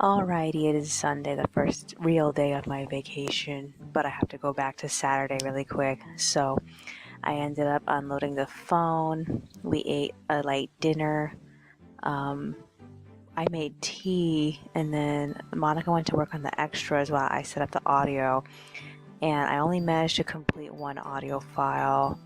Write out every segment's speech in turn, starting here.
Alrighty, it is Sunday, the first real day of my vacation, but I have to go back to Saturday really quick. So I ended up unloading the phone. We ate a light dinner. Um, I made tea, and then Monica went to work on the extras while I set up the audio. And I only managed to complete one audio file.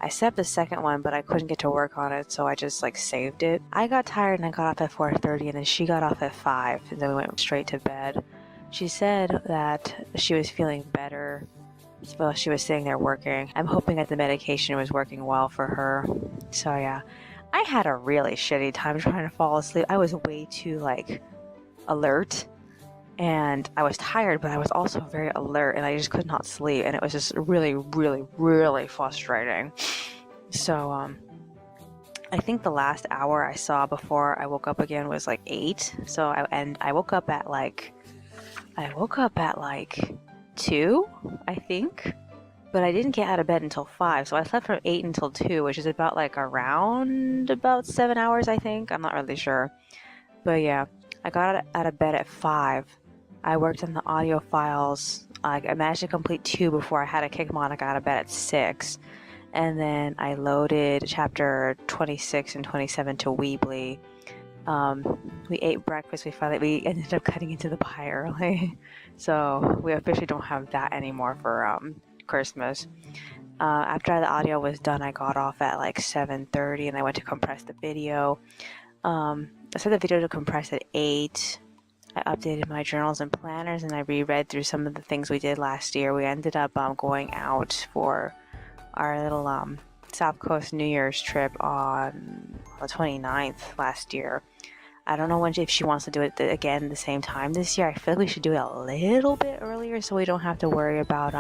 I set up the second one, but I couldn't get to work on it, so I just saved it. I got tired and I got off at 4:30, and then she got off at 5, and then we went straight to bed. She said that she was feeling better while she was sitting there working. I'm hoping that the medication was working well for her. So yeah, I had a really shitty time trying to fall asleep. I was way too alert, and I was tired, but I was also very alert, and I just could not sleep, and it was just really, really, really frustrating. So I think the last hour I saw before I woke up again was 8. So I woke up at 2, I think. But I didn't get out of bed until 5, so I slept from 8 until 2, which is about around about 7 hours, I think. I'm not really sure. But yeah, I got out of bed at 5. I worked on the audio files. I managed to complete 2 before I had to kick Monica out of bed at 6. And then I loaded chapter 26 and 27 to Weebly. We ate breakfast. We ended up cutting into the pie early. So we officially don't have that anymore for Christmas. After the audio was done, I got off at 7:30 and I went to compress the video. I set the video to compress at 8. I updated my journals and planners, and I reread through some of the things we did last year. We ended up going out for our little South Coast New Year's trip on the 29th last year. I don't know if she wants to do it again the same time this year. I feel like we should do it a little bit earlier so we don't have to worry about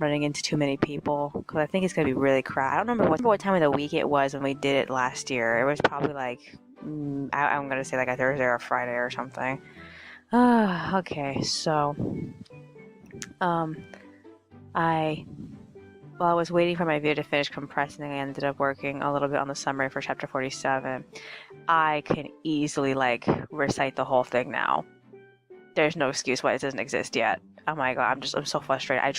running into too many people, because I think it's gonna be really crowded. I don't remember what time of the week it was when we did it last year. It was probably I'm gonna say a Thursday or a Friday or something. Okay, so while I was waiting for my video to finish compressing, I ended up working a little bit on the summary for chapter 47. I can easily recite the whole thing now. There's no excuse why it doesn't exist yet. Oh my god, I'm so frustrated. I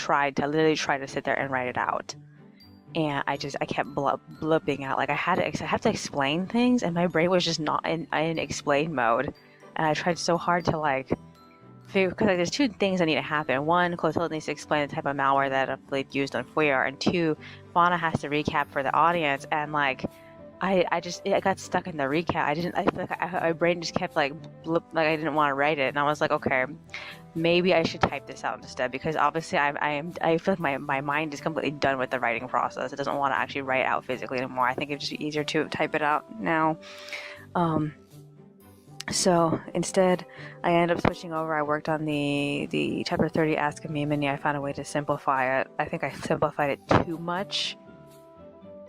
literally tried to sit there and write it out, and I kept blipping out. I have to explain things, and my brain was just not in explain mode. And I tried so hard to figure, because there's 2 things that need to happen. 1, Clotilde needs to explain the type of malware that Philippe used on Fouillard, and 2, Fauna has to recap for the audience. And I got stuck in the recap. I feel like my brain just kept I didn't want to write it, and I was like, okay, maybe I should type this out instead, because obviously I feel like my mind is completely done with the writing process. It doesn't want to actually write out physically anymore. I think it's just easier to type it out now. So instead, I ended up switching over. I worked on the chapter 30 Ask Amymone. I found a way to simplify it. I think I simplified it too much.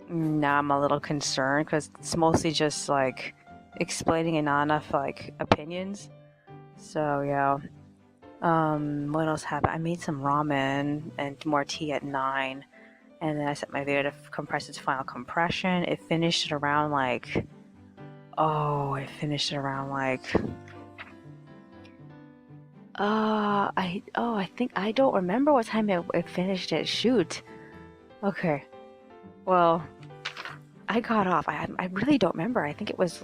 Now I'm a little concerned because it's mostly just explaining and not enough opinions. So yeah. What else happened? I made some ramen and more tea at 9, and then I set my video to compress its final compression. It finished at around I think I don't remember what time it finished it. Shoot. Okay. Well, I got off. I really don't remember. I think it was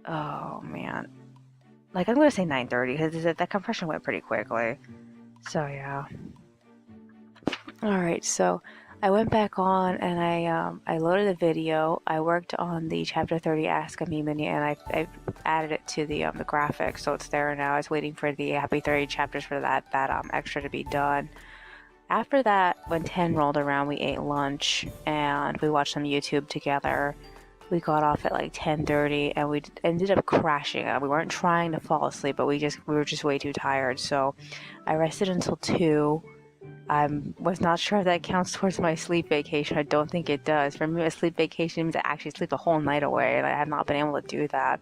oh man. I'm gonna say 9:30 because that compression went pretty quickly. So yeah. Alright, so I went back on and I loaded the video. I worked on the chapter 30 Ask Amymone, and I added it to the graphics, so it's there now. I was waiting for the Happy 30 chapters for that extra to be done. After that, when 10 rolled around, we ate lunch and we watched some YouTube together. We got off at 10:30 and we ended up crashing. We weren't trying to fall asleep, but we were just way too tired. So I rested until 2. I was not sure if that counts towards my sleep vacation. I don't think it does. For me, a sleep vacation means I actually sleep the whole night away, and I have not been able to do that.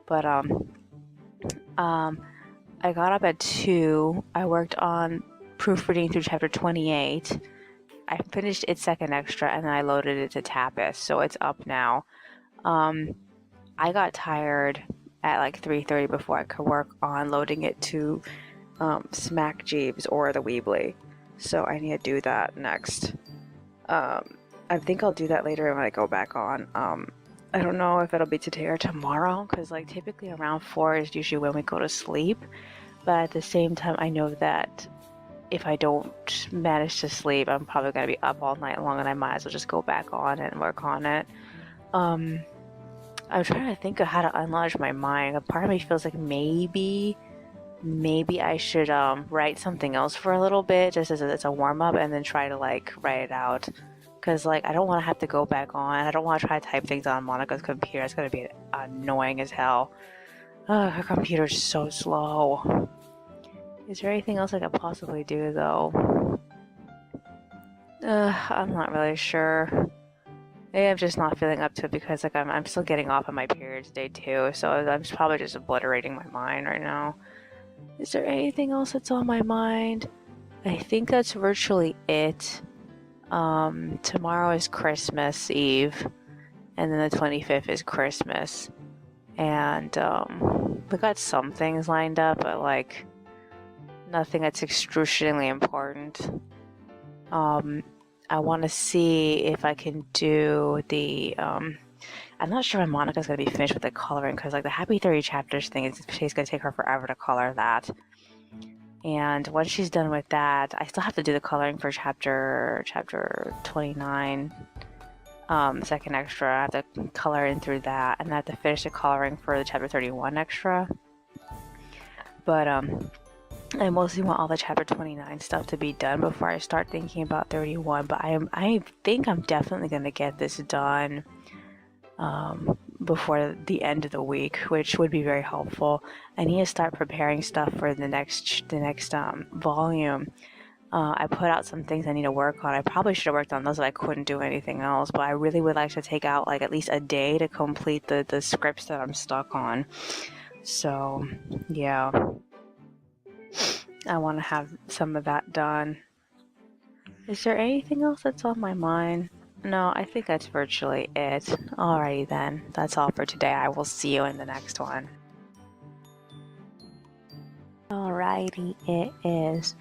But I got up at 2. I worked on proofreading through chapter 28. I finished its second extra, and then I loaded it to Tapas, so it's up now. I got tired at like 3:30 before I could work on loading it to Smack Jeeves or the Weebly. So I need to do that next. I think I'll do that later when I go back on. I don't know if it'll be today or tomorrow, because like typically around 4 is usually when we go to sleep. But at the same time, I know that if I don't manage to sleep, I'm probably going to be up all night long, and I might as well just go back on and work on it. I'm trying to think of how to unlodge my mind. A part of me feels like maybe I should write something else for a little bit, just as it's a warm-up, and then try to like write it out. Because like I don't want to have to go back on. I don't want to try to type things on Monica's computer. It's going to be annoying as hell. Her computer's so slow. Is there anything else I could possibly do though? I'm not really sure. Maybe I'm just not feeling up to it because like I'm still getting off on my periods day 2, so I'm probably just obliterating my mind right now. Is there anything else that's on my mind? I think that's virtually it. Tomorrow is Christmas Eve, and then the 25th is Christmas, and we got some things lined up, but like nothing that's excruciatingly important. I want to see if I can do the I'm not sure when Monica's gonna be finished with the coloring, because like the Happy 30 chapters thing she's gonna take her forever to color that. And once she's done with that, I still have to do the coloring for chapter 29, second extra. I have to color in through that, and I have to finish the coloring for the chapter 31 extra. But I mostly want all the chapter 29 stuff to be done before I start thinking about 31. But I think I'm definitely gonna get this done before the end of the week, which would be very helpful. I need to start preparing stuff for the next volume. I put out some things I need to work on. I probably should have worked on those if I couldn't do anything else, but I really would like to take out like at least a day to complete the scripts that I'm stuck on. So yeah, I want to have some of that done. Is there anything else that's on my mind? No, I think that's virtually it. Alrighty then, that's all for today. I will see you in the next one. Alrighty, it is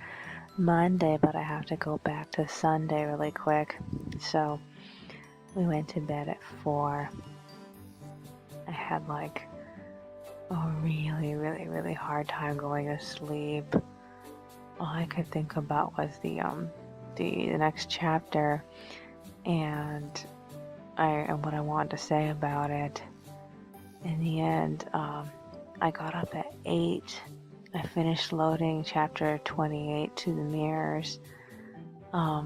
Monday, but I have to go back to Sunday really quick. So, we went to bed at 4. I had like a really hard time going to sleep. All I could think about was the next chapter and what I wanted to say about it. In the end, I got up at 8. I finished loading chapter 28 to the mirrors. I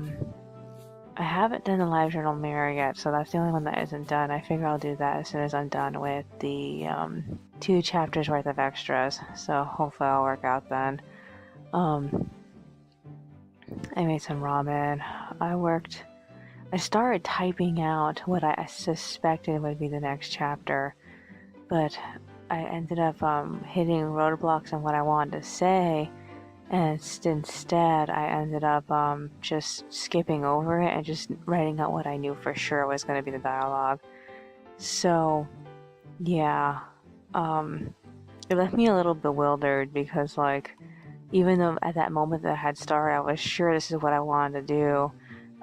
haven't done the live journal mirror yet, so that's the only one that isn't done. I figure I'll do that as soon as I'm done with the 2 chapters worth of extras, so hopefully I'll work out then. I made some ramen. I started typing out what I suspected would be the next chapter, but I ended up hitting roadblocks on what I wanted to say, and instead I ended up just skipping over it and just writing out what I knew for sure was going to be the dialogue. So yeah, it left me a little bewildered because like even though at that moment that I had started I was sure this is what I wanted to do,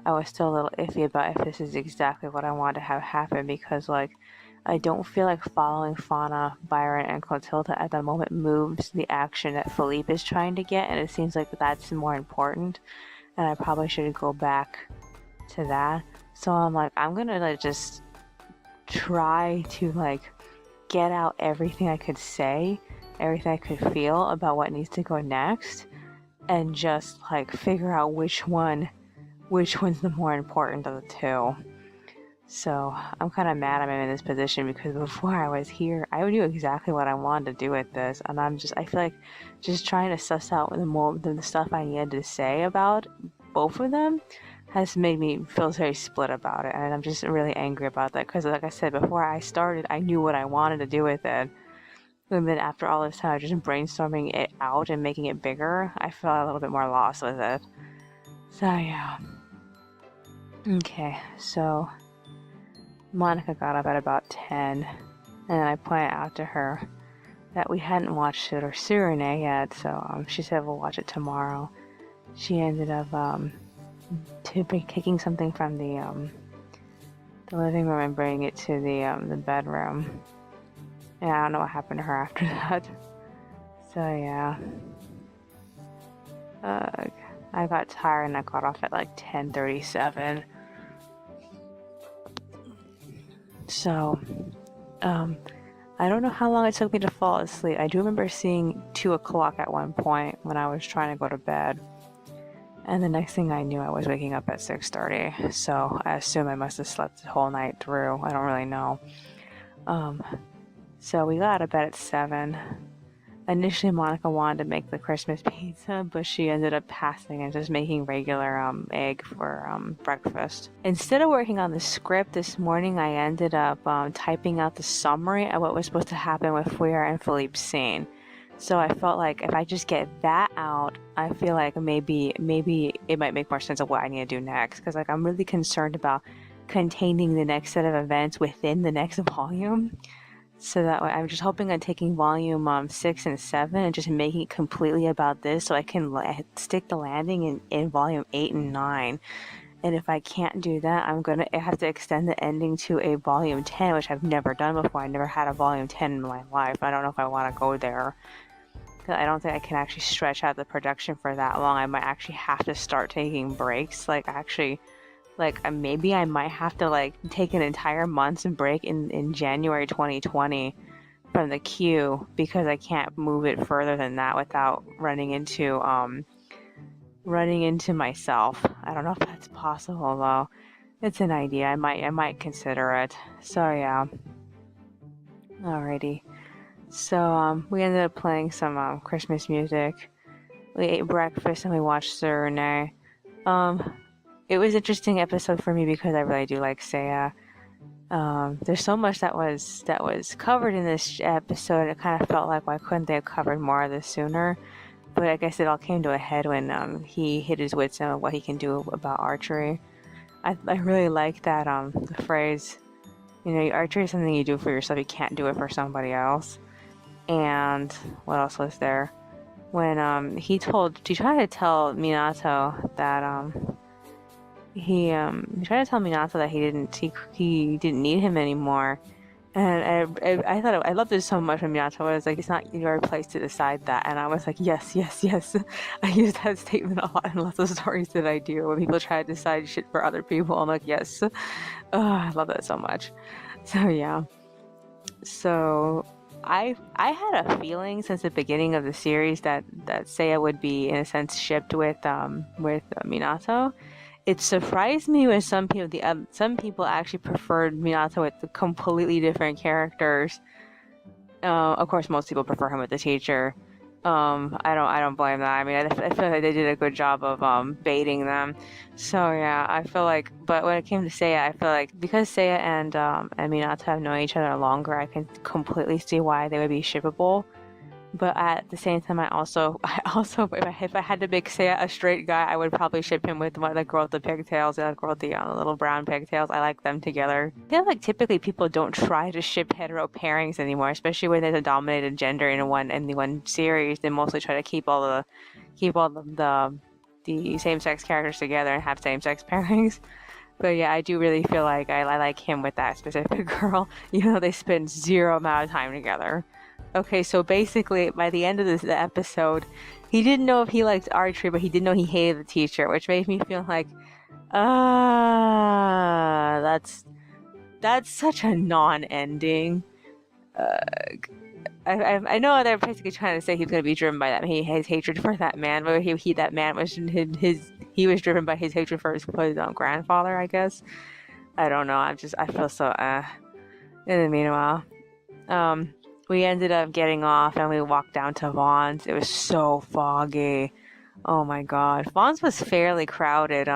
I was still a little iffy about if this is exactly what I wanted to have happen, because like I don't feel like following Fauna, Byron, and Clotilda at the moment moves the action that Philippe is trying to get, and it seems like that's more important, and I probably should go back to that. So I'm like, I'm gonna like just try to like get out everything I could say, everything I could feel about what needs to go next, and just like figure out which one's the more important of the 2. So I'm kind of mad I'm in this position because before I was here, I knew exactly what I wanted to do with this, and I feel like just trying to suss out the stuff I needed to say about both of them has made me feel very split about it, and I'm just really angry about that because, like I said, before I started, I knew what I wanted to do with it, and then after all this time, just brainstorming it out and making it bigger, I feel a little bit more lost with it. So yeah. Okay, so Monica got up at about 10, and then I pointed out to her that we hadn't watched it or Suriname yet, so she said we'll watch it tomorrow. She ended up taking something from the living room and bringing it to the bedroom. Yeah, I don't know what happened to her after that. So yeah, I got tired and I got off at like 10:37. So, I don't know how long it took me to fall asleep. I do remember seeing 2 o'clock at one point when I was trying to go to bed. And the next thing I knew, I was waking up at 6:30. So I assume I must have slept the whole night through. I don't really know. So we got out of bed at 7. Initially, Monica wanted to make the Christmas pizza, but she ended up passing and just making regular egg for breakfast. Instead of working on the script this morning, I ended up typing out the summary of what was supposed to happen with Fuya and Philippe's scene. So I felt like if I just get that out, I feel like maybe it might make more sense of what I need to do next. Because like I'm really concerned about containing the next set of events within the next volume. So that way, I'm just hoping on taking volume 6 and 7 and just making it completely about this, so I can stick the landing in volume 8 and 9. And if I can't do that, I have to extend the ending to a volume 10, which I've never done before. I never had a volume 10 in my life. I don't know if I want to go there. I don't think I can actually stretch out the production for that long. I might actually have to start taking breaks. Maybe I might have to take an entire month's break in January 2020 from the queue, because I can't move it further than that without running into myself. I don't know if that's possible though. It's an idea. I might consider it. So yeah. Alrighty. So we ended up playing some Christmas music. We ate breakfast and we watched Suriname. It was an interesting episode for me because I really do like Seiya. There's so much that was covered in this episode. It kind of felt like, why couldn't they have covered more of this sooner? But I guess it all came to a head when he hit his wits end of what he can do about archery. I really like that the phrase, archery is something you do for yourself. You can't do it for somebody else. And what else was there? When he tried to tell Minato that he tried to tell Minato that he didn't need him anymore, and I thought I loved it so much when Minato was like, it's not your place to decide that, and I was like, yes. I use that statement a lot in lots of stories that I do when people try to decide shit for other people. I'm like, yes. I love that so much. So yeah. So I had a feeling since the beginning of the series that Seiya would be, in a sense, shipped with Minato. It surprised me when some people actually preferred Minato with the completely different characters. Of course, most people prefer him with the teacher. I don't blame that. I mean, I feel like they did a good job of baiting them. So yeah, I feel like. But when it came to Seiya, I feel like because Seiya and Minato have known each other longer, I can completely see why they would be shippable. But at the same time, I also, if I had to make Seiya a straight guy, I would probably ship him with the girl with the pigtails, the girl with the little brown pigtails. I like them together. I feel like typically people don't try to ship hetero pairings anymore, especially when there's a dominated gender in the one series. They mostly try to keep all the same-sex characters together and have same-sex pairings. But yeah, I do really feel like I like him with that specific girl, even though they spend zero amount of time together. Okay, so basically, by the end of the episode, he didn't know if he liked archery, but he did know he hated the teacher, which made me feel like, that's such a non-ending. I know they're basically trying to say he's going to be driven by that. His hatred for that man, but that man was he was driven by his hatred for his grandfather, I guess. I don't know. I feel so. In the meanwhile, we ended up getting off and we walked down to Vaughn's. It was so foggy. Oh my god. Vaughn's was fairly crowded.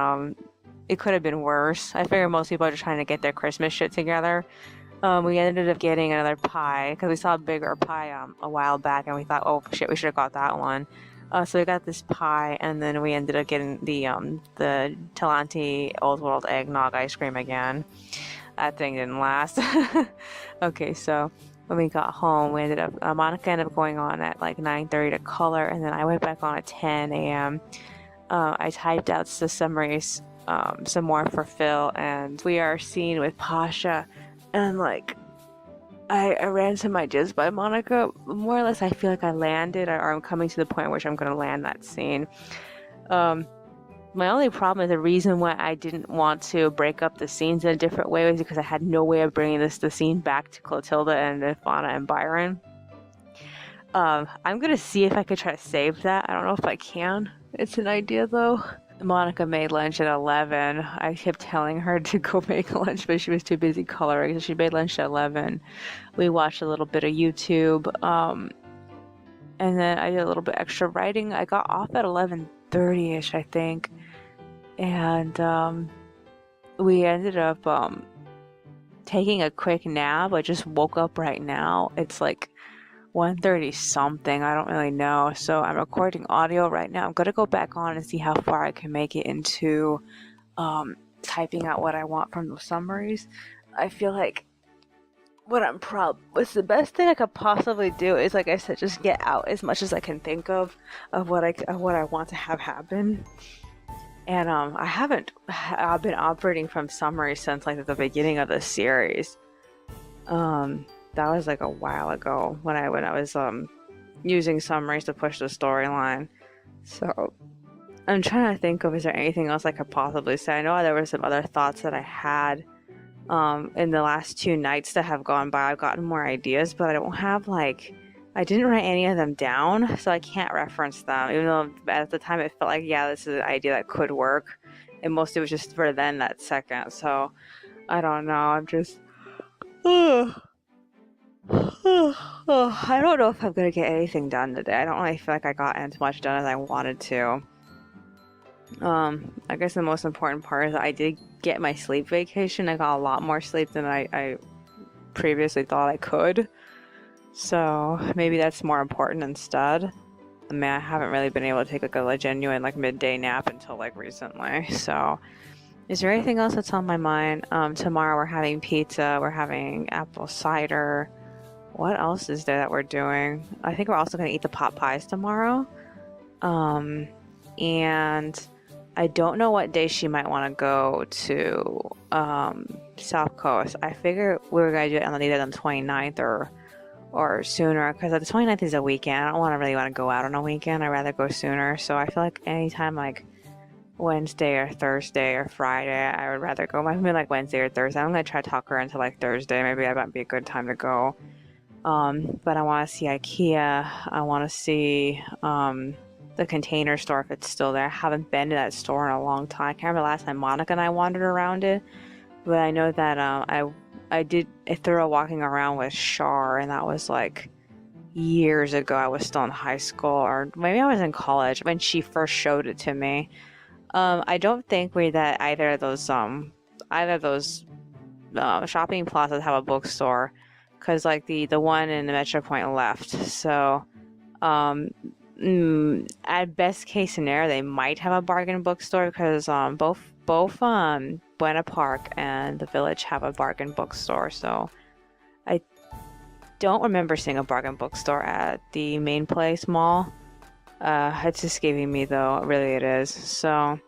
It could have been worse. I figure most people are just trying to get their Christmas shit together. We ended up getting another pie because we saw a bigger pie a while back and we thought, oh shit, we should have got that one. So we got this pie and then we ended up getting the Talenti Old World eggnog ice cream again. That thing didn't last. Okay, so when we got home. Monica ended up going on at like 9:30 to color, and then I went back on at 10 a.m. I typed out the summaries some more for Phil, and we are seen with Pasha, and like I ran to my Jizz by Monica. More or less, I feel like I landed, or I'm coming to the point where I'm going to land that scene. My only problem is the reason why I didn't want to break up the scenes in a different way was because I had no way of bringing the scene back to Clotilda and Ivana and Byron. I'm gonna see if I could try to save that. I don't know if I can. It's an idea though. Monica made lunch at 11. I kept telling her to go make lunch, but she was too busy coloring, so she made lunch at 11. We watched a little bit of YouTube, and then I did a little bit extra writing. I got off at 11:30ish, I think, and we ended up taking a quick nap. I just woke up right now. It's like 1:30 something, I don't really know. So I'm recording audio right now. I'm gonna go back on and see how far I can make it into typing out what I want from the summaries. I feel like what's the best thing I could possibly do is, like I said, just get out as much as I can think of what I want to have happen. And I haven't been operating from summaries since like at the beginning of the series. That was like a while ago when I was using summaries to push the storyline. So I'm trying to think of, is there anything else I could possibly say? I know there were some other thoughts that I had in the last 2 nights that have gone by. I've gotten more ideas, but I don't have I didn't write any of them down, so I can't reference them. Even though at the time it felt like, yeah, this is an idea that could work. And mostly it was just for then that second. So I don't know. I'm just I don't know if I'm gonna get anything done today. I don't really feel like I got as much done as I wanted to. I guess the most important part is that I did get my sleep vacation. I got a lot more sleep than I previously thought I could. So maybe that's more important instead. I mean, I haven't really been able to take like a genuine like midday nap until like recently. So is there anything else that's on my mind? Tomorrow we're having pizza. We're having apple cider. What else is there that we're doing? I think we're also going to eat the pot pies tomorrow. And I don't know what day she might want to go to South Coast. I figure we were going to do it on either the 29th or sooner, because the 29th is a weekend. I don't really want to go out on a weekend. I'd rather go sooner. So I feel like anytime like Wednesday or Thursday or Friday, I would rather go. Maybe like Wednesday or Thursday. I'm going to try to talk her into like Thursday. Maybe that might be a good time to go. But I want to see IKEA. I want to see the Container Store if it's still there. I haven't been to that store in a long time. I can't remember the last time Monica and I wandered around it, but I know that I did a thorough walking around with Shar, and that was like years ago. I was still in high school, or maybe I was in college when she first showed it to me. I don't think that either of those shopping plazas have a bookstore, because like the one in the Metro Point left. So at best case scenario, they might have a bargain bookstore, because both Buena Park and the Village have a bargain bookstore. So I don't remember seeing a bargain bookstore at the Main Place Mall. It's escaping me though, really it is. So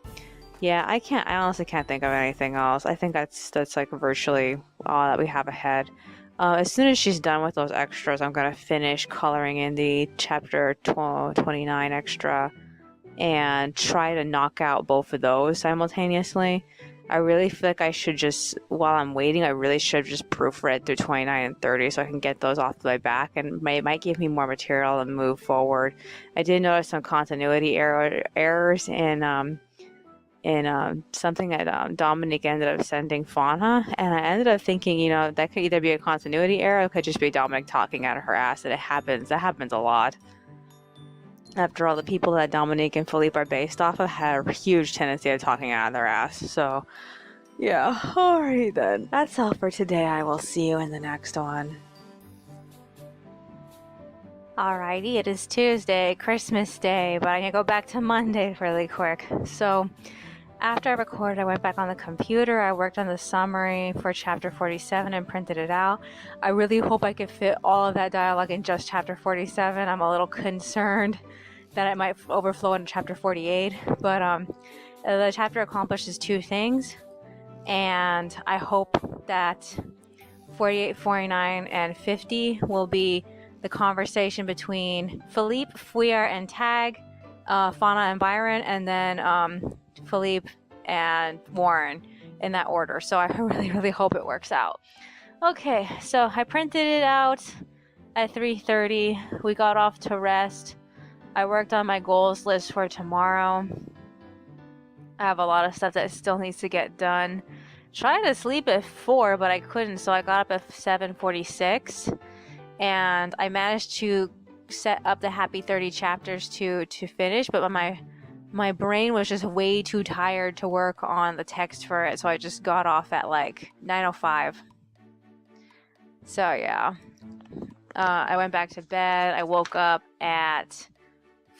yeah, I honestly can't think of anything else. I think that's like virtually all that we have ahead. As soon as she's done with those extras, I'm gonna finish coloring in the chapter 29 extra and try to knock out both of those simultaneously. I really feel like I should just, while I'm waiting, I really should just proofread through 29 and 30 so I can get those off my back, and it might give me more material and move forward. I did notice some continuity errors in something that Dominic ended up sending Fauna, and I ended up thinking, that could either be a continuity error or it could just be Dominic talking out of her ass, and that happens a lot. After all, the people that Dominique and Philippe are based off of have a huge tendency of talking out of their ass. So, yeah. Alright then. That's all for today. I will see you in the next one. Alrighty, it is Tuesday, Christmas Day, but I'm gonna go back to Monday really quick. So, After I recorded, I went back on the computer. I worked on the summary for chapter 47 and printed it out. I really hope I can fit all of that dialogue in just chapter 47. I'm a little concerned that it might overflow into chapter 48, but the chapter accomplishes two things, and I hope that 48, 49, and 50 will be the conversation between Philippe, Fouillard, and Tag, Fauna and Byron, and then Philippe and Warren in that order. So I really, really hope it works out. Okay, so I printed it out at 3:30. We got off to rest. I worked on my goals list for tomorrow. I have a lot of stuff that still needs to get done. Tried to sleep at 4, but I couldn't, so I got up at 7:46, and I managed to set up the Happy 30 chapters to finish, but my brain was just way too tired to work on the text for it, so I just got off at like 9:05. So yeah, I went back to bed. I woke up at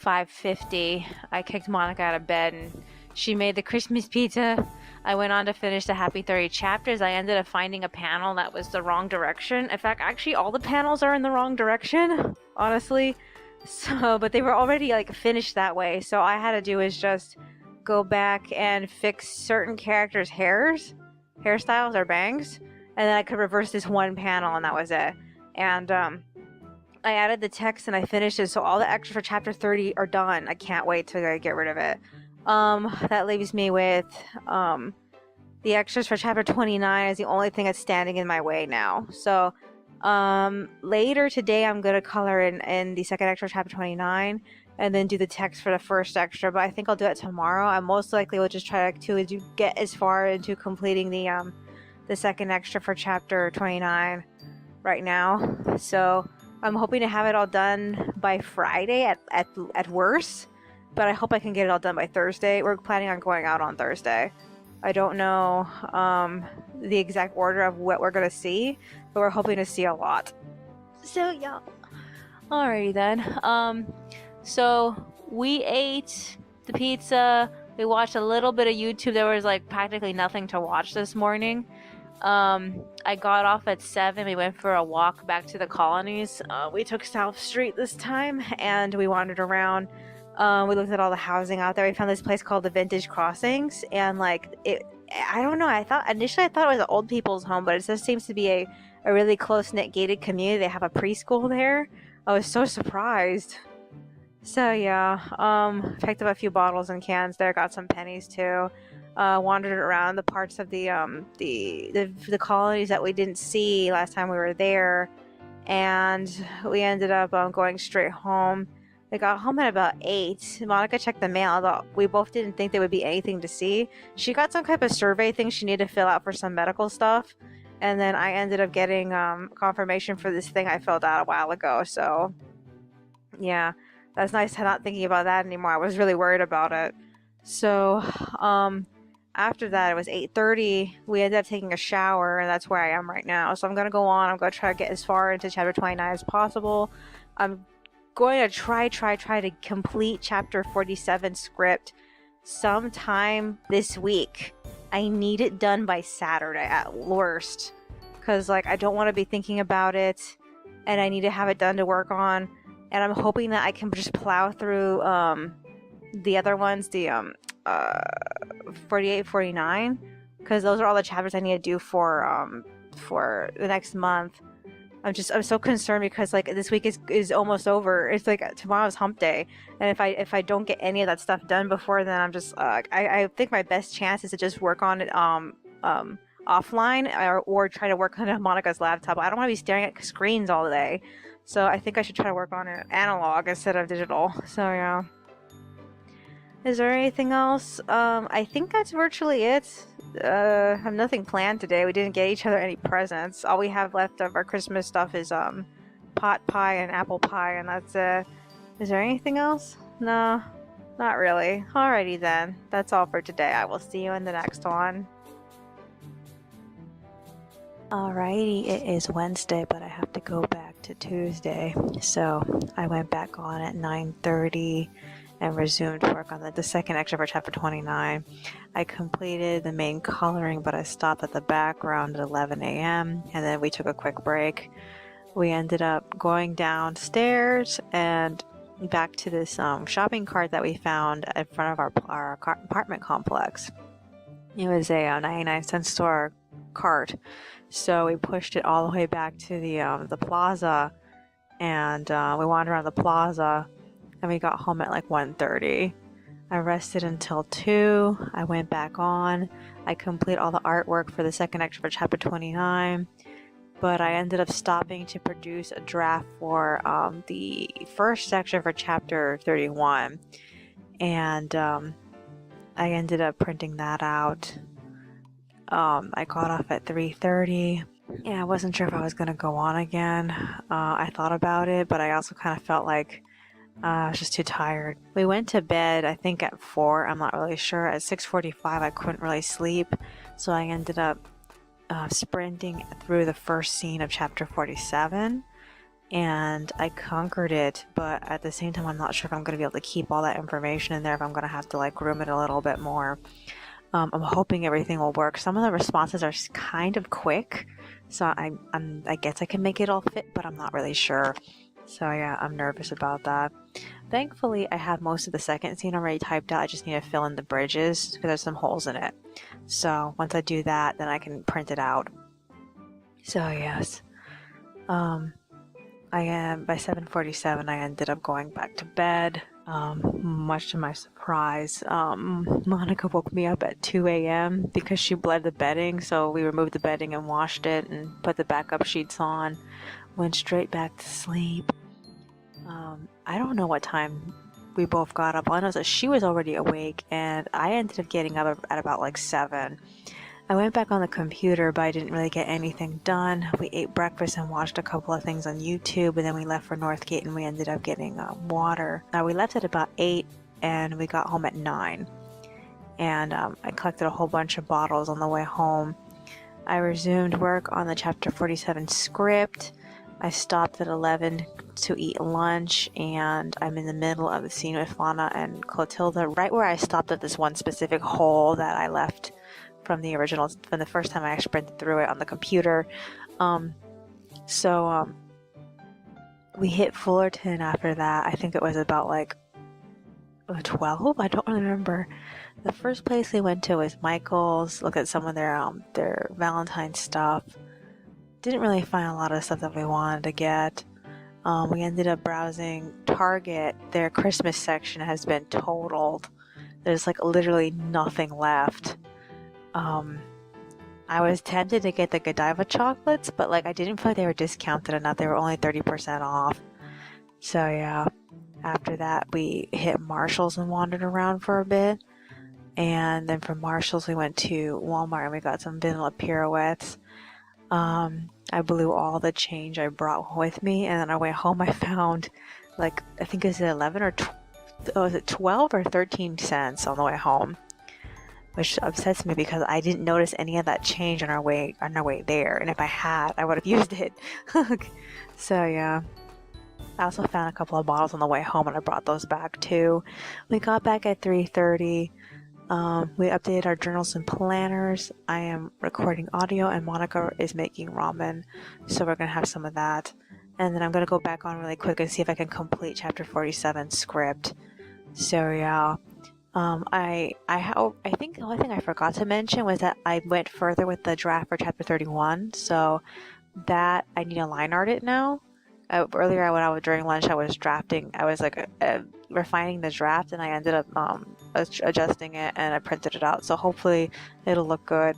5:50. I kicked Monica out of bed and she made the Christmas pizza. I went on to finish the Happy 30 chapters. I ended up finding a panel that was the wrong direction. In fact, actually all the panels are in the wrong direction, honestly. So, but they were already like finished that way. So all I had to do is just go back and fix certain characters' hairstyles or bangs, and then I could reverse this one panel, and that was it. And I added the text and I finished it, so all the extras for chapter 30 are done. I can't wait to get rid of it. That leaves me with the extras for chapter 29 is the only thing that's standing in my way now. So later today I'm going to color in the second extra chapter 29 and then do the text for the first extra, but I think I'll do it tomorrow. I most likely will just try to get as far into completing the second extra for chapter 29 right now. So I'm hoping to have it all done by Friday at worst, but I hope I can get it all done by Thursday. We're planning on going out on Thursday. I don't know the exact order of what we're going to see, but we're hoping to see a lot. So yeah. Alrighty then. So we ate the pizza. We watched a little bit of YouTube. There was like practically nothing to watch this morning. I got off at 7. We went for a walk back to the colonies. We took South Street this time and we wandered around. We looked at all the housing out there. We found this place called the Vintage Crossings, and like I don't know, initially I thought it was an old people's home, but it just seems to be a really close-knit gated community. They have a preschool there. I was so surprised. So yeah, picked up a few bottles and cans there, got some pennies too. Wandered around the parts of the colonies that we didn't see last time we were there, and we ended up going straight home. We got home at about 8. Monica checked the mail, although we both didn't think there would be anything to see. She got some type of survey thing she needed to fill out for some medical stuff, and then I ended up getting confirmation for this thing I filled out a while ago. So yeah, that's nice to not thinking about that anymore. I was really worried about it. So after that, it was 8:30. We ended up taking a shower, and that's where I am right now. So I'm going to go on. I'm going to try to get as far into chapter 29 as possible. I'm going to try to complete chapter 47 script sometime this week. I need it done by Saturday at worst, because like I don't want to be thinking about it, and I need to have it done to work on. And I'm hoping that I can just plow through the other ones, the 48, 49, because those are all the chapters I need to do for the next month. I'm so concerned because like this week is almost over. It's like tomorrow's hump day, and if I don't get any of that stuff done before then, I'm just I think my best chance is to just work on it offline or try to work on Monica's laptop. I don't want to be staring at screens all day, so I think I should try to work on it analog instead of digital. So yeah. Is there anything else? I think that's virtually it. I have nothing planned today. We didn't get each other any presents. All we have left of our Christmas stuff is pot pie and apple pie, and that's it. Is there anything else? No, not really. Alrighty then. That's all for today. I will see you in the next one. Alrighty, it is Wednesday, but I have to go back to Tuesday. So I went back on at 9:30 and resumed work on the second extra for chapter 29. I completed the main coloring, but I stopped at the background at 11 a.m. and then we took a quick break. We ended up going downstairs and back to this shopping cart that we found in front of our apartment complex. It was a 99-cent store cart, so we pushed it all the way back to the plaza, and we wandered around the plaza, and we got home at like 1:30. I rested until 2. I went back on. I completed all the artwork for the second extra for chapter 29, but I ended up stopping to produce a draft for the first section for chapter 31, and I ended up printing that out. I got off at 3:30. Yeah, I wasn't sure if I was going to go on again. I thought about it, but I also kind of felt like I was just too tired. We went to bed, I think at 4. I'm not really sure. At 6:45, I couldn't really sleep, so I ended up sprinting through the first scene of chapter 47, and I conquered it, but at the same time I'm not sure if I'm going to be able to keep all that information in there, if I'm going to have to like groom it a little bit more. I'm hoping everything will work. Some of the responses are kind of quick, so I guess I can make it all fit, but I'm not really sure. So yeah, I'm nervous about that. Thankfully, I have most of the second scene already typed out. I just need to fill in the bridges because there's some holes in it. So once I do that, then I can print it out. So yes, by 7:47, I ended up going back to bed. Much to my surprise, Monica woke me up at 2 a.m. because she bled the bedding, so we removed the bedding and washed it and put the backup sheets on. Went straight back to sleep. I don't know what time we both got up. All I know is that she was already awake, and I ended up getting up at about like 7. I went back on the computer, but I didn't really get anything done. We ate breakfast and watched a couple of things on YouTube, and then we left for Northgate, and we ended up getting water. We left at about 8, and we got home at 9. And I collected a whole bunch of bottles on the way home. I resumed work on the chapter 47 script. I stopped at 11 to eat lunch, and I'm in the middle of the scene with Fauna and Clotilda, right where I stopped at this one specific hole that I left from the original, from the first time I actually printed through it on the computer. We hit Fullerton after that. I think it was about like 12. I don't remember. The first place we went to was Michael's. Look at some of their Valentine stuff. Didn't really find a lot of stuff that we wanted to get. We ended up browsing Target. Their Christmas section has been totaled. There's like literally nothing left. I was tempted to get the Godiva chocolates, but like I didn't feel like they were discounted enough. They were only 30% off. So yeah, after that we hit Marshall's and wandered around for a bit. And then from Marshall's we went to Walmart and we got some vanilla pirouettes. I blew all the change I brought with me, and then on the way home I found like, I think it was 11 or was it 12 or 13 cents on the way home, which upsets me because I didn't notice any of that change on our way there, and if I had, I would have used it. So yeah, I also found a couple of bottles on the way home and I brought those back too. We got back at 3:30. We updated our journals and planners. I am recording audio and Monica is making ramen, so we're gonna have some of that. And then I'm gonna go back on really quick and see if I can complete chapter 47 script. So yeah, I think the only thing I forgot to mention was that I went further with the draft for chapter 31, so that I need to line art it now. Earlier when I was during lunch, I was drafting. I was like refining the draft, and I ended up adjusting it, and I printed it out. So hopefully it'll look good.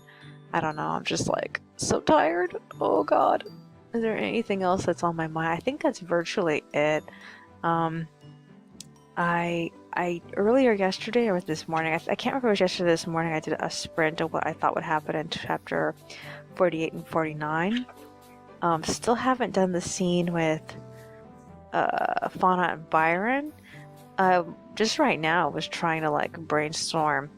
I don't know. I'm just like so tired. Oh God. Is there anything else that's on my mind? I think that's virtually it. I earlier yesterday or this morning, I can't remember if it was yesterday or this morning, I did a sprint of what I thought would happen in chapter 48 and 49. Still haven't done the scene with Fauna and Byron. Just right now I was trying to like brainstorm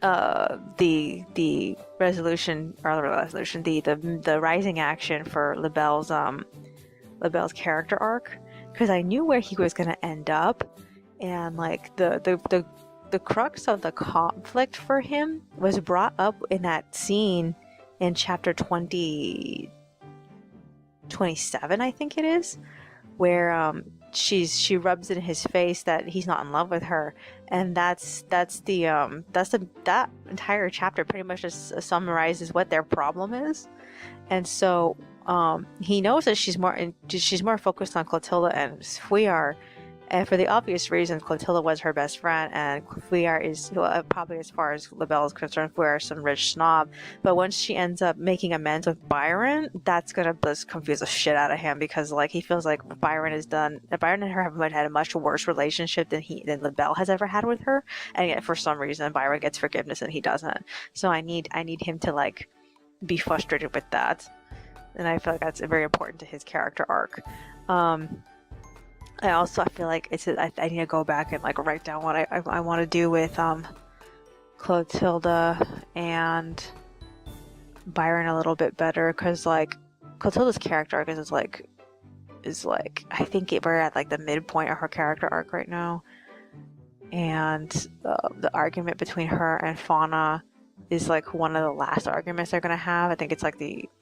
the resolution, the rising action for LaBelle's character arc, because I knew where he was going to end up, and like the crux of the conflict for him was brought up in that scene in chapter 27, I think it is, where she rubs it in his face that he's not in love with her, and that entire chapter pretty much just summarizes what their problem is. And so he knows that she's more focused on Clotilda and Fuyar, and for the obvious reasons. Clotilda was her best friend, and Fuyar is, well, probably, as far as Labelle is concerned, Fuyar is some rich snob. But once she ends up making amends with Byron, that's gonna just confuse the shit out of him, because like he feels like Byron and her have had a much worse relationship than Labelle has ever had with her, and yet for some reason Byron gets forgiveness and he doesn't. So I need him to like be frustrated with that, and I feel like that's very important to his character arc. I feel like I need to go back and like write down what I want to do with Clotilda and Byron a little bit better, because like Clotilda's character arc is like I think we're at like the midpoint of her character arc right now, and the argument between her and Fauna is like one of the last arguments they're gonna have. I think it's like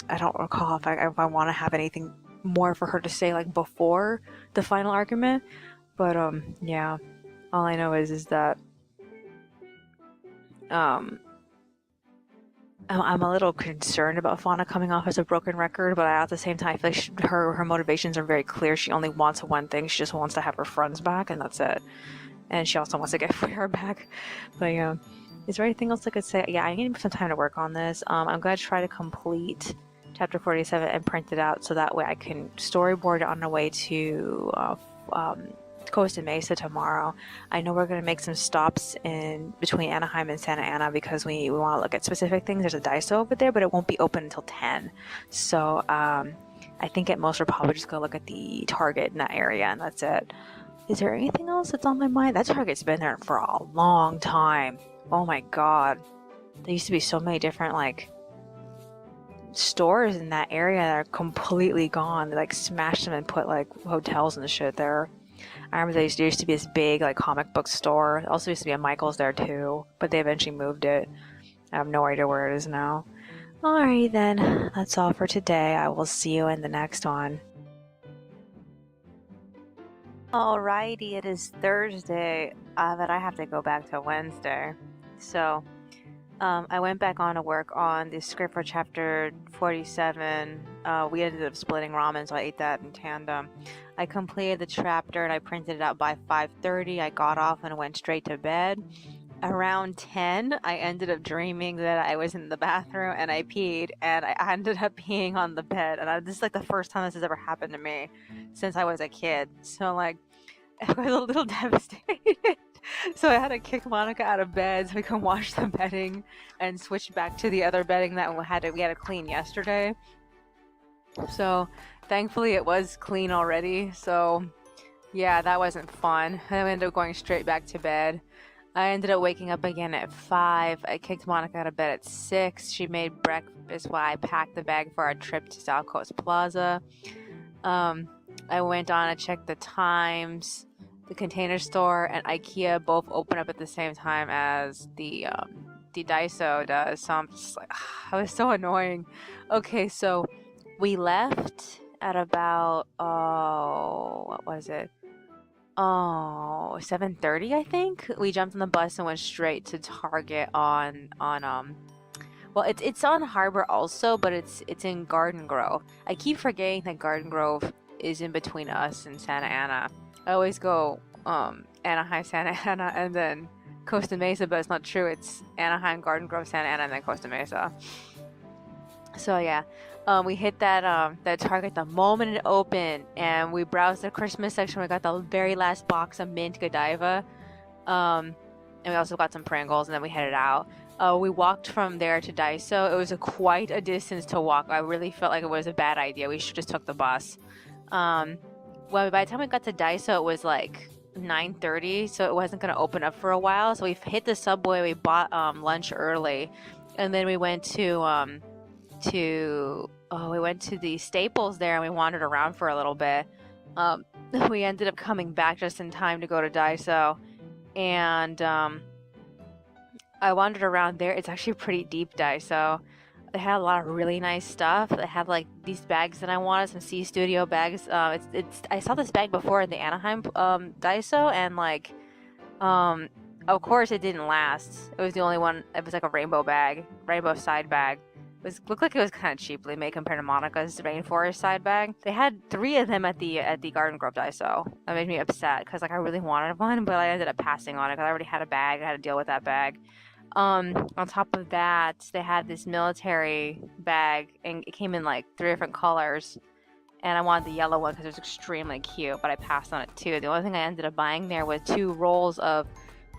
I don't recall if I want to have anything more for her to say like before the final argument, but yeah, all I know is that I'm a little concerned about Fauna coming off as a broken record, but at the same time I feel like her motivations are very clear. She only wants one thing. She just wants to have her friends back, and that's it. And she also wants to get Fuyar back. But yeah, is there anything else I could say? Yeah, I need some time to work on this. I'm gonna try to complete chapter 47 and print it out, so that way I can storyboard it on the way to Costa Mesa tomorrow. I know we're going to make some stops in between Anaheim and Santa Ana, because we want to look at specific things. There's a Daiso over there, but it won't be open until 10. So I think at most we're probably just going to look at the Target in that area, and that's it. Is there anything else that's on my mind? That Target's been there for a long time. Oh my god. There used to be so many different like stores in that area that are completely gone. They like smashed them and put like hotels and shit there. I remember there used to be this big like comic book store. There also used to be a Michael's there too, but they eventually moved it. I have no idea where it is now. Alright then, that's all for today. I will see you in the next one. Alrighty, it is Thursday, but I have to go back to Wednesday. So I went back on to work on the script for chapter 47. We ended up splitting ramen, so I ate that in tandem. I completed the chapter and I printed it out by 5:30. I got off and went straight to bed. Around 10, I ended up dreaming that I was in the bathroom and I peed, and I ended up peeing on the bed. And this is like the first time this has ever happened to me since I was a kid. So like, I was a little devastated. So I had to kick Monica out of bed so we can wash the bedding and switch back to the other bedding that we had to clean yesterday. So thankfully it was clean already. So yeah, that wasn't fun. I ended up going straight back to bed. I ended up waking up again at 5. I kicked Monica out of bed at 6. She made breakfast while I packed the bag for our trip to South Coast Plaza. I went on and checked the times. The Container Store and IKEA both open up at the same time as the Daiso does. So I'm just like, it was so annoying. Okay, so we left at about, what was it? 7:30, I think. We jumped on the bus and went straight to Target on well, it's on Harbor also, but it's in Garden Grove. I keep forgetting that Garden Grove is in between us and Santa Ana. I always go Anaheim, Santa Ana, and then Costa Mesa, but it's not true. It's Anaheim, Garden Grove, Santa Ana, and then Costa Mesa. So yeah, we hit that Target the moment it opened, and we browsed the Christmas section. We got the very last box of mint Godiva, and we also got some Pringles, and then we headed out. We walked from there to Daiso. It was quite a distance to walk. I really felt like it was a bad idea. We should just took the bus. Well, by the time we got to Daiso, it was like 9:30, so it wasn't going to open up for a while. So we hit the Subway. We bought lunch early, and then we went to the Staples there, and we wandered around for a little bit. we ended up coming back just in time to go to Daiso, and I wandered around there. It's actually a pretty deep Daiso. They had a lot of really nice stuff. They had like these bags that I wanted, some C Studio bags. It's I saw this bag before in the Anaheim Daiso, and like of course it didn't last. It was the only one. It was like a rainbow bag, rainbow side bag. Looked like it was kind of cheaply made compared to Monica's rainforest side bag. They had 3 of them at the Garden Grove Daiso. That made me upset because like I really wanted one, but I ended up passing on it because I already had a bag. I had to deal with that bag. On top of that, they had this military bag, and it came in like 3 different colors. And I wanted the yellow one because it was extremely cute, but I passed on it too. The only thing I ended up buying there was 2 rolls of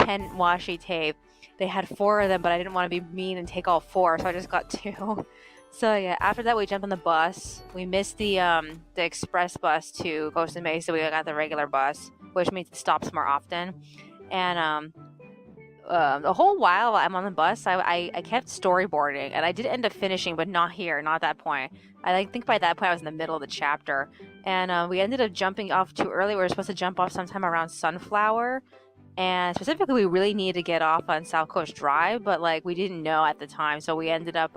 pen washi tape. They had 4 of them, but I didn't want to be mean and take all 4, so I just got 2. So yeah, after that we jumped on the bus. We missed the express bus to Costa Mesa. We got the regular bus, which means it stops more often. And the whole while I'm on the bus, I kept storyboarding, and I did end up finishing, but not here, not at that point. I think by that point I was in the middle of the chapter, and we ended up jumping off too early. We were supposed to jump off sometime around Sunflower, and specifically we really needed to get off on South Coast Drive, but like we didn't know at the time, so we ended up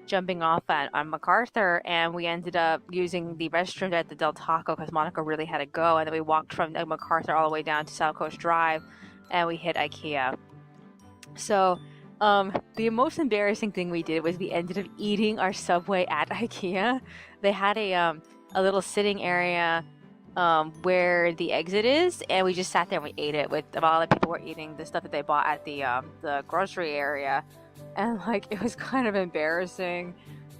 jumping off on MacArthur, and we ended up using the restroom at the Del Taco because Monica really had to go, and then we walked from MacArthur all the way down to South Coast Drive, and we hit IKEA. So, the most embarrassing thing we did was we ended up eating our Subway at IKEA. They had a little sitting area where the exit is, and we just sat there and we ate it with all the people were eating the stuff that they bought at the grocery area, and like it was kind of embarrassing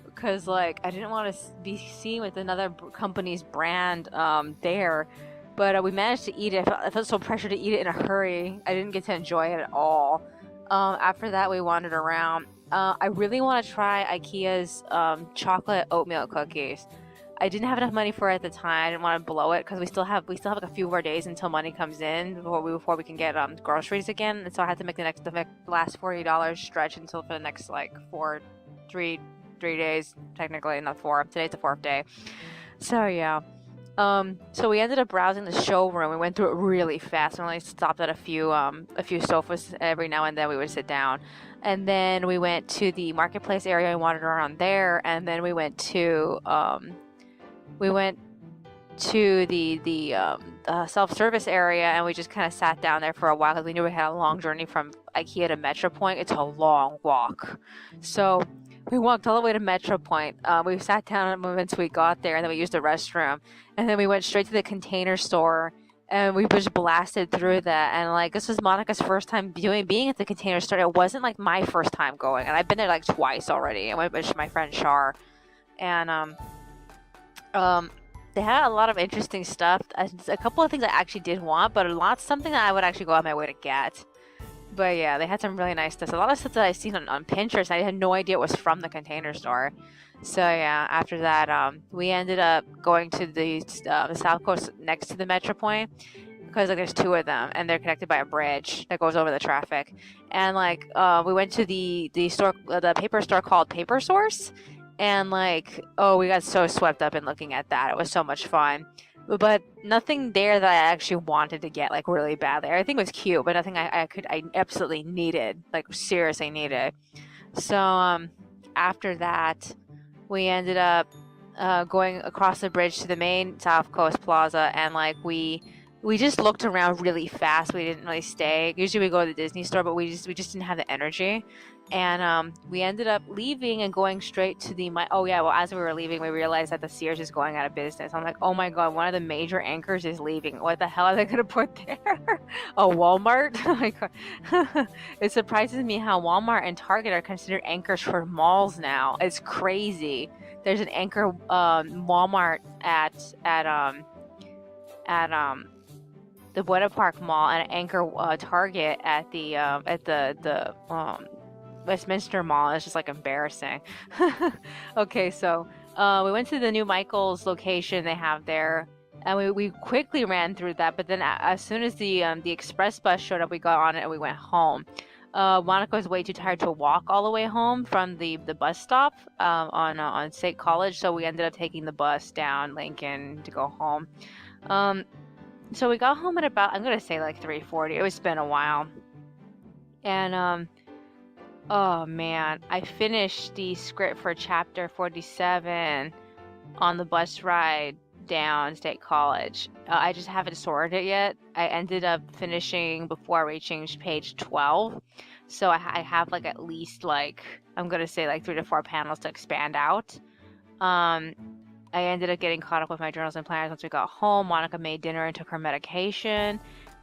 because like I didn't want to be seen with another company's brand there. But we managed to eat it. I felt so pressured to eat it in a hurry. I didn't get to enjoy it at all. After that, we wandered around. I really want to try IKEA's chocolate oatmeal cookies. I didn't have enough money for it at the time. I didn't want to blow it because we still have like a few more days until money comes in before we can get groceries again. And so I had to make the last $40 stretch until for the next like 3 days, technically not 4. Today's the 4th day. So yeah. So we ended up browsing the showroom. We went through it really fast. We only stopped at a few sofas every now and then. We would sit down, and then we went to the marketplace area and wandered around there. And then we went to the self-service area, and we just kind of sat down there for a while because we knew we had a long journey from IKEA to Metro Point. It's a long walk, so we walked all the way to Metro Point. We sat down once we got there, and then we used the restroom. And then we went straight to the Container Store, and we just blasted through that. And like this was Monica's first time being at the Container Store. It wasn't like my first time going, and I've been there like twice already. I went with my friend Shar, and they had a lot of interesting stuff. A couple of things I actually did want, but something that I would actually go out my way to get. But yeah, they had some really nice stuff. A lot of stuff that I seen on Pinterest. I had no idea it was from the Container Store. So yeah, after that, we ended up going to the South Coast next to the Metro Point because like there's 2 of them and they're connected by a bridge that goes over the traffic. And like we went to the store, the paper store called Paper Source, and like we got so swept up in looking at that. It was so much fun. But nothing there that I actually wanted to get like really badly. Everything was cute, but nothing I absolutely needed, like seriously needed. So after that, we ended up going across the bridge to the main South Coast Plaza, and like we just looked around really fast. We didn't really stay. Usually we go to the Disney store, but we just didn't have the energy. And we ended up leaving and going straight to as we were leaving, we realized that the Sears is going out of business. I'm like, oh my god, one of the major anchors is leaving. What the hell are they gonna put there? A Walmart? Oh my god. It surprises me how Walmart and Target are considered anchors for malls now. It's crazy. There's an anchor Walmart at the Buena Park Mall, and an anchor Target at the Westminster Mall. It's just like embarrassing. Okay, so we went to the new Michael's location they have there, and we quickly ran through that. But then as soon as the express bus showed up, we got on it and we went home. Monica was way too tired to walk all the way home from the bus stop on State College, so we ended up taking the bus down Lincoln to go home. So we got home at about, I'm gonna say like 3:40. It's been a while. And oh man, I finished the script for chapter 47 on the bus ride down State College. I just haven't sorted it yet. I ended up finishing before reaching page 12. So I have like at least like, I'm gonna say like 3 to 4 panels to expand out. I ended up getting caught up with my journals and planners once we got home. Monica made dinner and took her medication.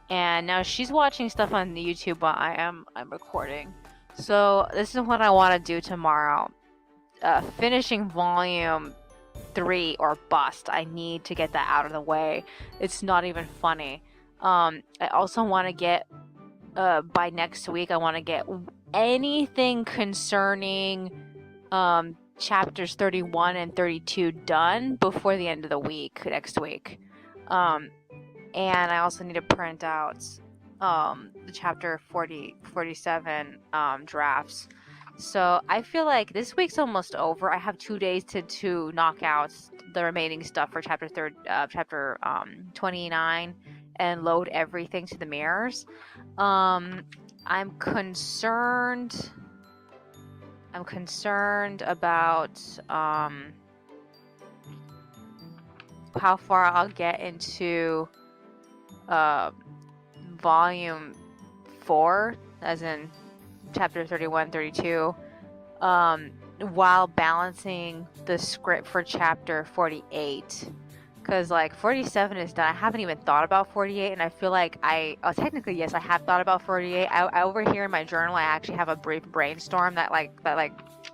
And now she's watching stuff on YouTube while I'm recording. So this is what I want to do tomorrow. Finishing volume 3 or bust. I need to get that out of the way. It's not even funny. I also want to get, by next week, I want to get anything concerning chapters 31 and 32 done before the end of the week, next week. And I also need to print out the chapter 47 drafts. So I feel like this week's almost over. I have 2 days to knock out the remaining stuff for chapter 29 and load everything to the mirrors. I'm concerned about how far I'll get into volume 4, as in chapter 31, 32, while balancing the script for chapter 48. Because like 47 is done. I haven't even thought about 48, and I feel like technically yes, I have thought about 48. I over here in my journal, I actually have a brief brainstorm that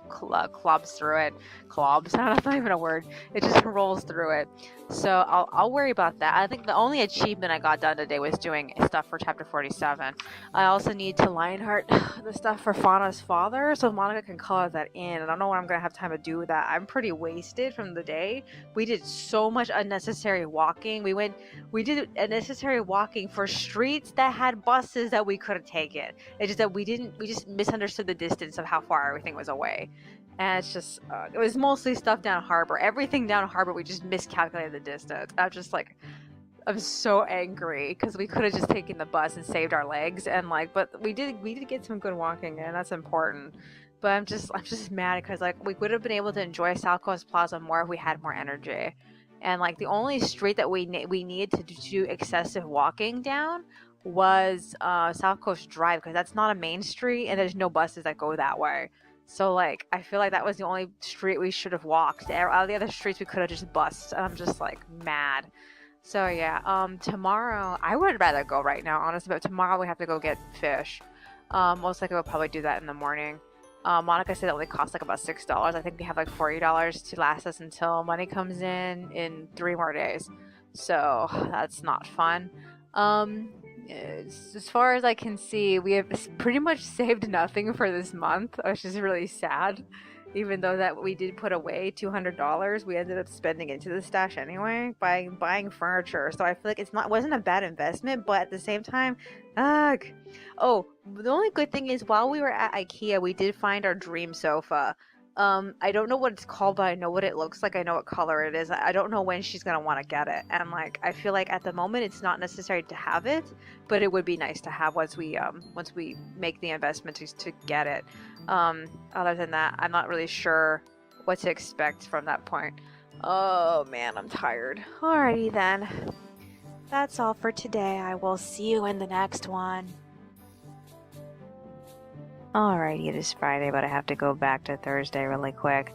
clubs through it. Clobs, that's not even a word. It just rolls through it. So I'll worry about that. I think the only achievement I got done today was doing stuff for chapter 47. I also need to line art the stuff for Fauna's father, so Monica can color that in. I don't know when I'm gonna have time to do that. I'm pretty wasted from the day. We did so much unnecessary walking. We did unnecessary walking for streets that had buses that we could have taken. It's just that we just misunderstood the distance of how far everything was away. And it's just, it was mostly stuff down Harbor. Everything down Harbor, we just miscalculated the distance. I'm so angry because we could have just taken the bus and saved our legs. And but we did get some good walking in. That's important. But I'm just mad because we would have been able to enjoy South Coast Plaza more if we had more energy. And the only street that we needed to do excessive walking down was South Coast Drive, because that's not a main street and there's no buses that go that way. So I feel like that was the only street we should have walked. All the other streets we could have just bussed. And I'm just mad. So yeah, tomorrow I would rather go right now, honestly, but tomorrow we have to go get fish. Most likely we'll probably do that in the morning. Monica said it only costs about $6. I think we have $40 to last us until money comes in 3 more days. So that's not fun. As far as I can see, we have pretty much saved nothing for this month, which is really sad. Even though that we did put away $200, we ended up spending into the stash anyway by buying furniture. So I feel like it wasn't a bad investment, but at the same time, ugh. Oh, the only good thing is while we were at IKEA, we did find our dream sofa. I don't know what it's called, but I know what it looks like. I know what color it is. I don't know when she's gonna want to get it, and I feel like at the moment it's not necessary to have it, but it would be nice to have once we make the investment to get it. Other than that, I'm not really sure what to expect from that point. Oh man, I'm tired. Alrighty then. That's all for today. I will see you in the next one. Alrighty, it is Friday, but I have to go back to Thursday really quick.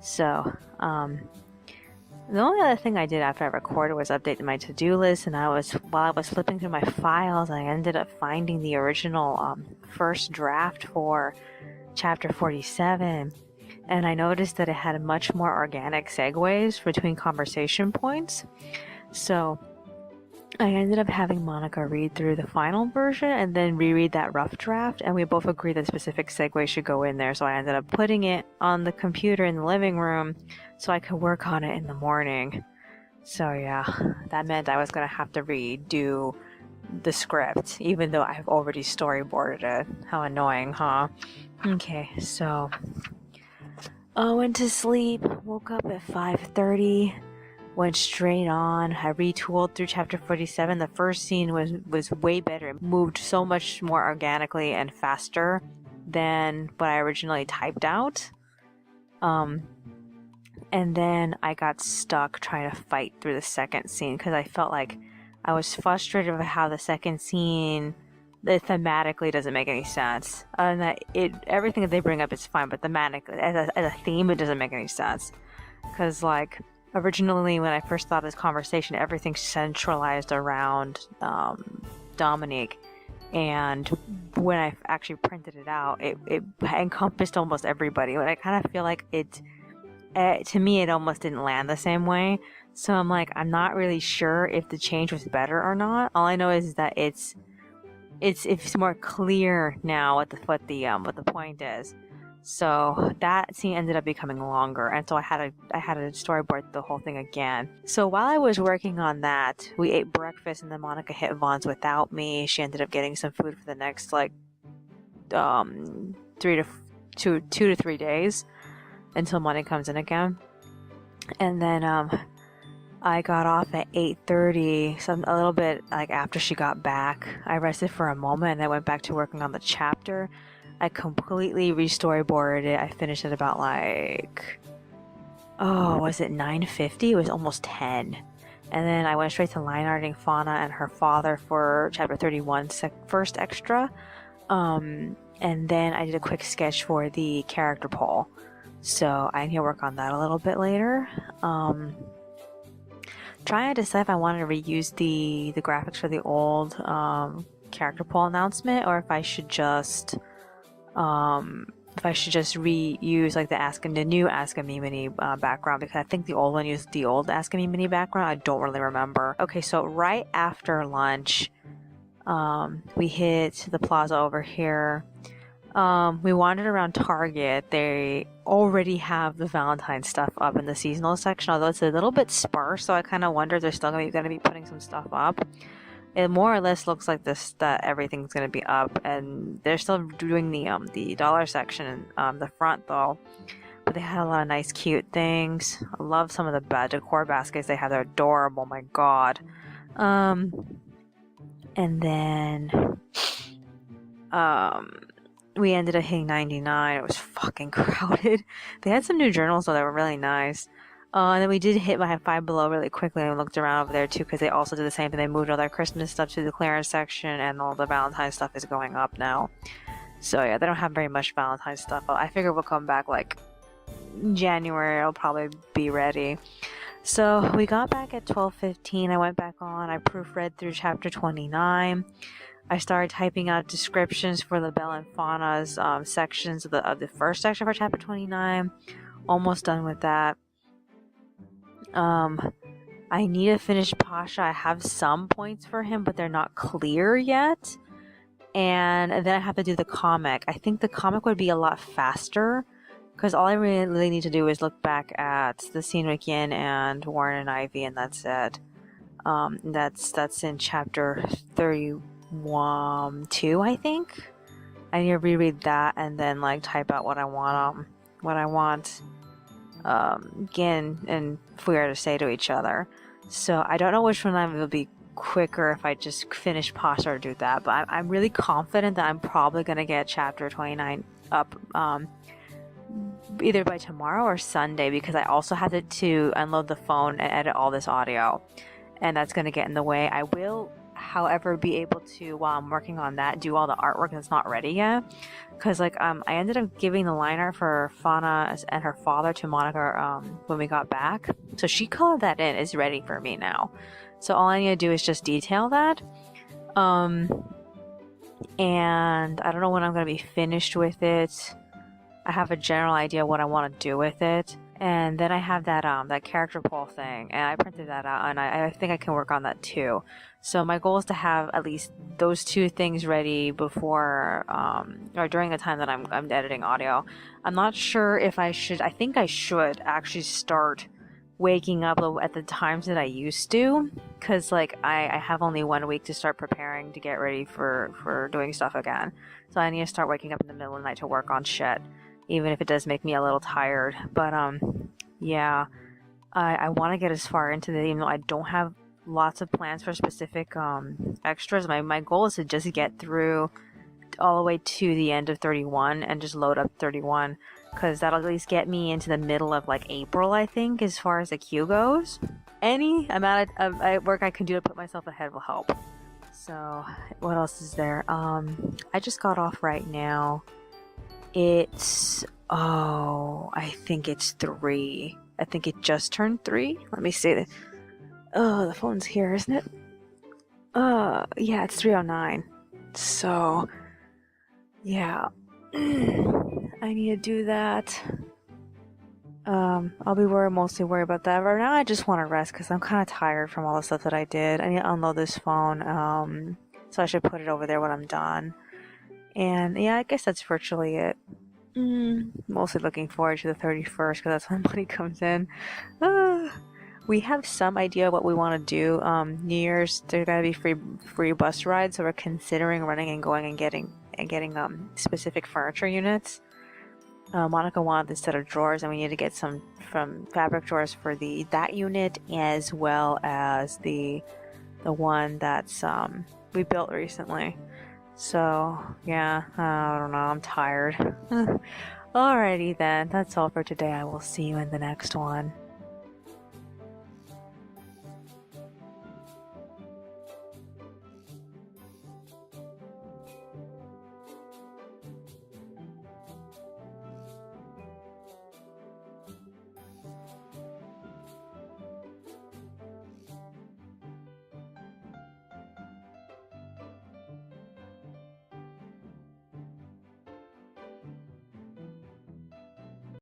So, the only other thing I did after I recorded was update my to-do list, and while I was flipping through my files, I ended up finding the original first draft for chapter 47, and I noticed that it had much more organic segues between conversation points. So I ended up having Monica read through the final version and then reread that rough draft, and we both agreed that specific segues should go in there, so I ended up putting it on the computer in the living room so I could work on it in the morning. So yeah, that meant I was going to have to redo the script, even though I've already storyboarded it. How annoying, huh? Okay, so I went to sleep, woke up at 5:30. went straight on. I retooled through chapter 47. The first scene was way better. It moved so much more organically and faster than what I originally typed out. And then I got stuck trying to fight through the second scene because I felt like I was frustrated with how the second scene, it thematically doesn't make any sense. And that everything that they bring up is fine, but thematically, as a theme, it doesn't make any sense. Because like originally, when I first thought of this conversation, everything centralized around Dominique. And when I actually printed it out, it encompassed almost everybody. But I kind of feel like to me, it almost didn't land the same way. So I'm like, I'm not really sure if the change was better or not. All I know is that it's more clear now what the point is. So that scene ended up becoming longer, and so I had to storyboard the whole thing again. So while I was working on that, we ate breakfast, and then Monica hit Vaughn's without me. She ended up getting some food for the next 2 to 3 days until Monday comes in again. And then I got off at 8:30, so a little bit like after she got back. I rested for a moment and I went back to working on the chapter. I completely re-storyboarded it. I finished it about was it 9:50? It was almost 10. And then I went straight to line arting Fauna and her father for chapter 31, first extra. And then I did a quick sketch for the character poll. So I need to work on that a little bit later. Trying to decide if I wanted to reuse the graphics for the old character poll announcement, or if I should just reuse like the new Ask Amymone background, because I think the old one used the old Ask Amymone background. I don't really remember. Okay, so right after lunch, we hit the plaza over here. We wandered around Target. They already have the Valentine's stuff up in the seasonal section, although it's a little bit sparse, so I kind of wonder if they're still going to be putting some stuff up. It more or less looks like that everything's going to be up, and they're still doing the dollar section in the front though. But they had a lot of nice cute things. I love some of the decor baskets they have. They're adorable, my god. And then we ended up hitting 99. It was fucking crowded. They had some new journals though that were really nice. And then we did hit my Five Below really quickly, and we looked around over there too, because they also did the same thing. They moved all their Christmas stuff to the clearance section, and all the Valentine's stuff is going up now. So yeah, they don't have very much Valentine's stuff. I figure we'll come back like January. It'll probably be ready. So we got back at 12:15. I went back on. I proofread through chapter 29. I started typing out descriptions for the Belle and Fauna's sections of the first section for chapter 29. Almost done with that. I need to finish Pasha. I have some points for him, but they're not clear yet. And then I have to do the comic. I think the comic would be a lot faster, because all I really need to do is look back at the scene with Yin and Warren and Ivy, and that's it. That's in chapter 31, I think. I need to reread that and then type out what I want Gin and Fuya to say to each other. So I don't know which one of them will be quicker, if I just finish Pasha or do that, but I'm really confident that I'm probably going to get chapter 29 up either by tomorrow or Sunday, because I also have to unload the phone and edit all this audio, and that's going to get in the way. I will, however, be able to, while I'm working on that, do all the artwork that's not ready yet, because I ended up giving the line art for Fauna and her father to Monica when we got back, so she colored that in. It's ready for me now, so all I need to do is just detail that, and I don't know when I'm going to be finished with it. I have a general idea what I want to do with it. And then I have that character poll thing, and I printed that out, and I think I can work on that too. So my goal is to have at least those two things ready before or during the time that I'm editing audio. I'm not sure if I should. I think I should actually start waking up at the times that I used to, because I have only 1 week to start preparing to get ready for doing stuff again. So I need to start waking up in the middle of the night to work on shit, even if it does make me a little tired. But yeah, I want to get as far into it, even though I don't have lots of plans for specific extras. My goal is to just get through all the way to the end of 31 and just load up 31, because that'll at least get me into the middle of like April, I think, as far as the queue goes. Any amount of work I can do to put myself ahead will help. So what else is there? I just got off right now. It's I think it's 3. I think it just turned 3. Let me see. Oh, the phone's here, isn't it? Yeah, it's 3:09. So yeah, I need to do that. I'll be mostly worried about that. Right now I just want to rest because I'm kind of tired from all the stuff that I did. I need to unload this phone, so I should put it over there when I'm done. And yeah, I guess that's virtually it. Mostly looking forward to the 31st because that's when money comes in. We have some idea what we want to do. New Year's, there's gotta be free bus rides, so we're considering running and going and getting specific furniture units. Monica wanted this set of drawers, and we need to get some from fabric drawers for that unit, as well as the one that's we built recently. So yeah, I don't know, I'm tired. Alrighty then, that's all for today. I will see you in the next one.